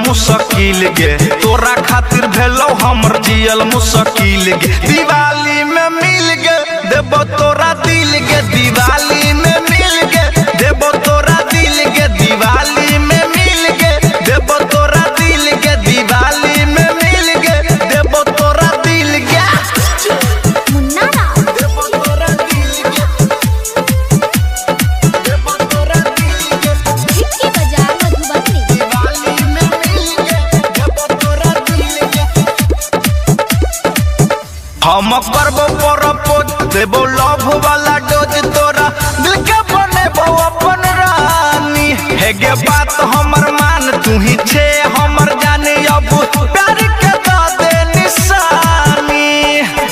मुश्किल गे, तोरा खातिर भेलो हमर जियल मुश्किल गे। दिवाली में मिल गे देबो तोरा दिल गे, दिवाली में मिल गे देबो तोरा दिल गे, दिवाली में मिल गे देबो तोरा दिल गे, दिवाली में मिल गे देबो तोरा दिल गे। देबो तोरा दिल गे, देबो तोरा दिल गे। दिवाली में मिल गे देबो तोरा दिल गे। हम करबो प्रपोज देबो लव वाला डोज, तोरा दिल के बनेबो अपन रानी। हे गे बात हमर मान, तू ही छे हमर जाने, अब प्यार के दा दे निशानी।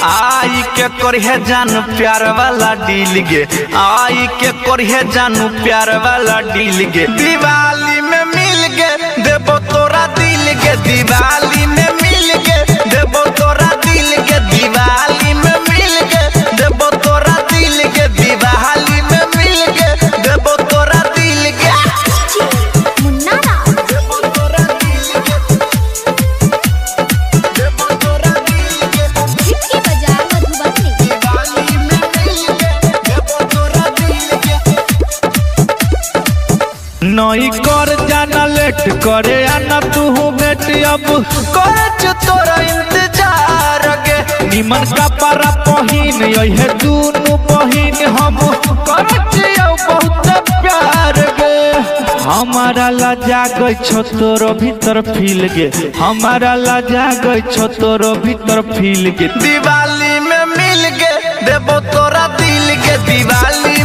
आई के करहे जानू प्यार वाला डील गे, आई के करहे जानू प्यार वाला डील गे। दिवाली में मिल गे देबो तोरा दिल गे, दिवाली में मिल गे देबो तोरा दिल गे, दिवाली में मिल गे देबो तोरा दिल गे, दिवाली में मिल गे देबो तोरा दिल गे। देबो तोरा दिल गे, देबो तोरा दिल गे। दिवाली में मिल गे देबो तोरा दिल गे। नई कर जाना लेट करे आना तू बेट, अब कर तोरा इंतजार गे। निमन का पारा पहिन यही दूनु बहिन, हम कर बहुत प्यार गे। हमारा लजा गई छो तोरो भीतर फील गे, हमारा लजा गई छो तोरो भीतर फील गे। दिवाली में मिल गे देबो तोरा दिल गे, दिवाली